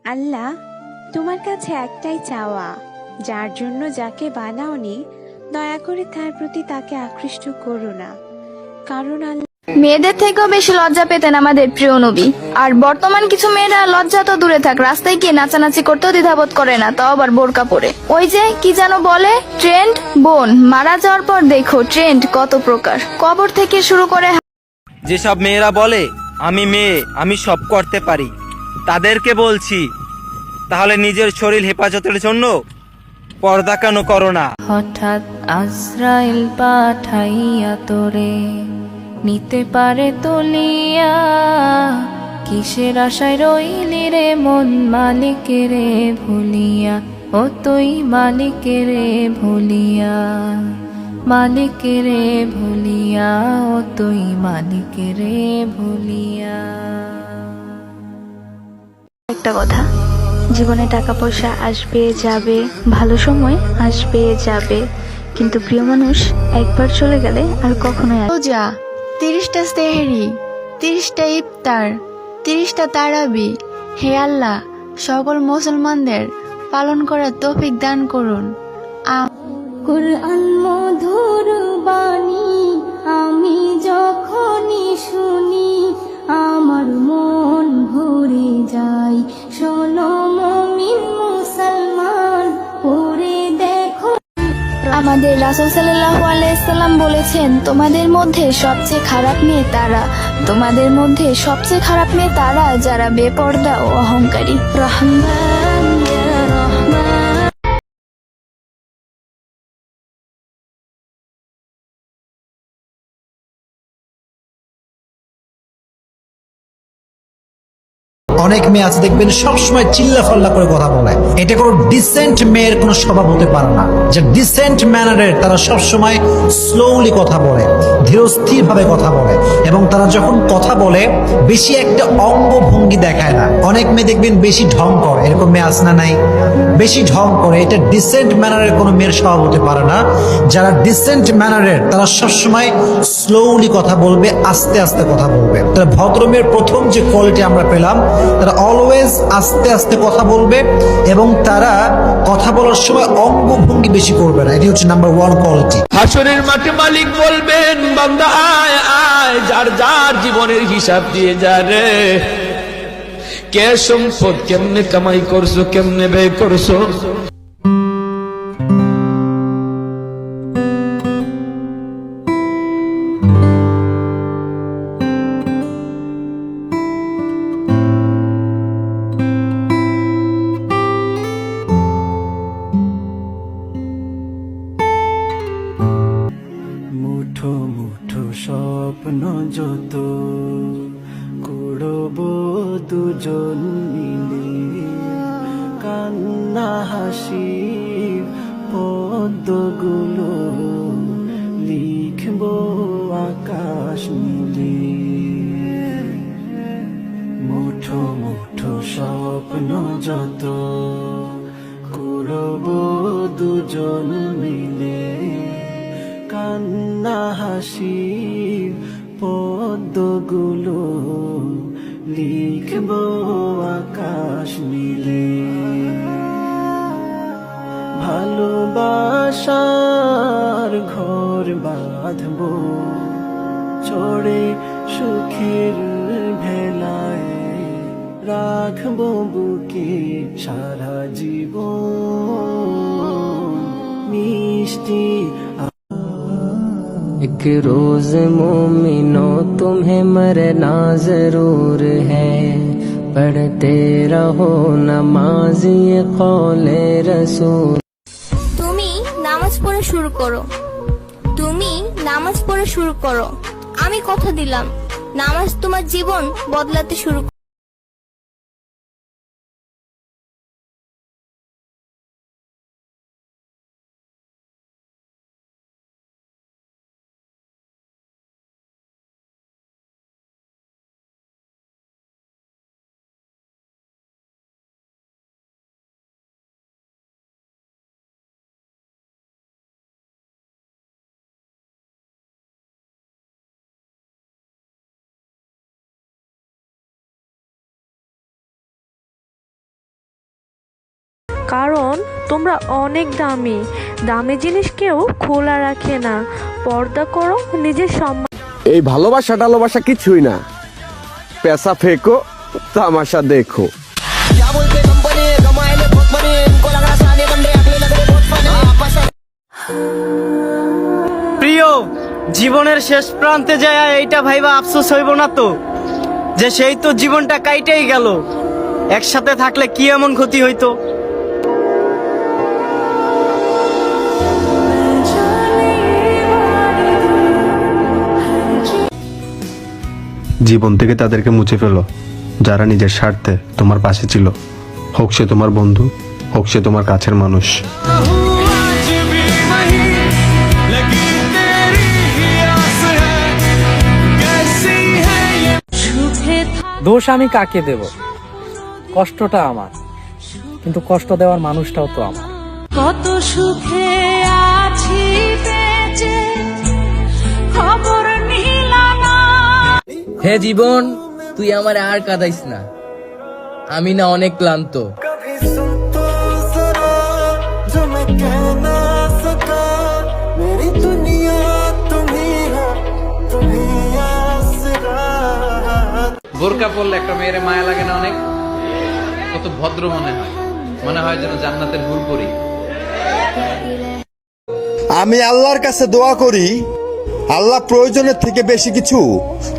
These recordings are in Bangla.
আল্লাহ, তোমার কাছে একটাই চাওয়া, যার জন্য যাকে বানাওনি দয়া করে তার প্রতি তাকে আকৃষ্ট করো না, কারণ আল্লাহ। মেয়েদের থেকেও বেশি লজ্জা পেতেন আমাদের প্রিয় নবী। আর বর্তমান কিছু মেয়েরা লজ্জা তো দূরে থাক, রাস্তায় গিয়ে নাচানাচি করতেও দ্বিধাবোধ করে না, তাও আবার বোরকা পরে। ওই যে কি যেন বলে, ট্রেন্ড। বোন মারা যাওয়ার পর দেখো ট্রেন্ড কত প্রকার, কবর থেকে শুরু করে। যেসব মেয়েরা বলে আমি মেয়ে, আমি সব করতে পারি, তাদেরকে বলছি তাহলে নিজের শরীর হেফাজতের জন্য পর্দা কেন করো না? হঠাৎ আজরাইল পাঠাইয়া তোরে নিতে পারে তলিয়া, কিসের আশায় রইলি রে মন মালিকেরে ভুলিয়া, ও তুই মালিকেরে ভুলিয়া, মালিকেরে ভুলিয়া, ও তুই মালিকেরে ভুলিয়া। একটা কথা, জীবনে টাকা পয়সা আসবে যাবে, ভালো সময় আসবে যাবে, কিন্তু প্রিয় মানুষ একবার চলে গেলে আর কখনোই রোজা, 30টা সেহরি, 30টা ইফতার, 30টা তারাবি, হে আল্লাহ সকল মুসলমানদের পালন করার তৌফিক দান করুন। কুরআন মধুর বাণী আমি যখনই শুনি, আমার মন ভরে যায়। শোনো মুমিন মুসলমান, পড়ে দেখো। আমাদের রাসূল সাল্লাল্লাহু আলাইহি সাল্লাম বলেছেন, তোমাদের মধ্যে সবচেয়ে খারাপ মেয়ে তারা, তোমাদের মধ্যে সবচেয়ে খারাপ মেয়ে তারা যারা বেপরদা ও অহংকারী। রহমান ইয়া রহমান। অনেক মেয়ে আছে দেখবেন সবসময় চিল্লা ফাল্লা করে কথা বলে, এটা কোনো ডিসেন্ট মেয়ের কোনো স্বভাব হতে পারে না। যে ডিসেন্ট ম্যানারের তারা সবসময় স্লোলি কথা বলে, ধীরস্থির ভাবে কথা বলে, এবং তারা যখন কথা বলে বেশি একটা অঙ্গভঙ্গি দেখায় না। অনেক মেয়ে দেখবেন বেশি ঢং করে, এরকম মেয়ে আছে না নাই? বেশি ঢং করে, এটা ডিসেন্ট ম্যানারের কোনো মেয়ের স্বভাব হতে পারে না। যারা ডিসেন্ট ম্যানারের তারা সবসময় স্লোলি কথা বলবে, আস্তে আস্তে কথা বলবে। তারা ভদ্র মেয়ের প্রথম যে কোয়ালিটি আমরা পেলাম, তারা অলওয়েজ আস্তে আস্তে কথা বলবে এবং তারা কথা বলার সময় অঙ্গভঙ্গি বেশি করবে না। এটি হচ্ছে নাম্বার 1 কোয়ালিটি। হাসরের মাঠে মালিক বলবেন, বান্দা আয় আয়, যার যার জীবনের হিসাব দিয়ে যা রে। কে সম্পদ কেমনে কামাই করছো, কেমনে ব্যয় করছো। মুঠো মুঠো স্বপ্ন যত করব দুজন মিলে, কান্না হাসি পদ্মগুলো লিখব আকাশ নীলে। মুঠো মুঠো স্বপ্ন যত করব দুজন মিলে, কান্না হাসি পদ্মগুলো লিখব আকাশ নীলে। ভালোবাসার ঘর বাঁধব চড়ে সুখের ভেলায়, রাখব বুকে সারা জীবন মিষ্টি। एक रोज मोमिनो तुम्हें मरना जरूर है, पढ़ते रहो नमाज ये कौले रसूल। তুমি নামাজ পড়া শুরু করো, তুমি নামাজ পড়া শুরু করো, আমি কথা দিলাম নামাজ তোমার জীবন বদলাতে শুরু কারণ তোমরা অনেক দামি। দামি জিনিস কেউ খোলা রাখে না। পর্দা করো, নিজের সম্মান। এই ভালোবাসা টালোবাসা কিছুই না, পেশা ফেকো তামাশা দেখো। প্রিয়, জীবনের শেষ প্রান্তে যায় এইটা ভাইবা আফসোস হইব না তো যে সেই তো জীবনটা কাইটেই গেল, একসাথে থাকলে কি এমন ক্ষতি হইতো। জীবন থেকে তাদেরকে মুছে ফেলো যারা নিজের স্বার্থে তোমার পাশে ছিল, হোক সে তোমার বন্ধু, হোক সে তোমার কাছের মানুষ। দোষ আমি কাকে দেব? কষ্টটা আমার, কিন্তু কষ্ট দেওয়ার মানুষটাও তো আমার। কত সুখে আছি বেঁচে, খবর নিলাম না। হে জীবন, তুই আমার আর কাঁদাইস না, আমি না অনেক ক্লান্ত। বোরকা পরলে একটা মেয়ের মায়া লাগে না অনেক? কত ভদ্র মনে হয় যেন জান্নাতের হুর পরি। আমি আল্লাহর কাছে দোয়া করি, আল্লাহ প্রয়োজনের থেকে বেশি কিছু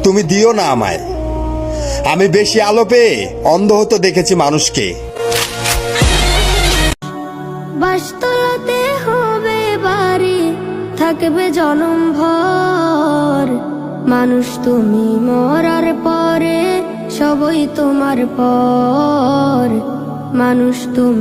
তুমি দিও না আমায়। আমি বেশি আলো পেয়ে অন্ধ হতে দেখেছি মানুষকে। বাসতলাতে হবে বাড়ি, থাকবে জনম ভর। মানুষ তুমি, মরার পরে সবই তোমার পর। মানুষ তুমি।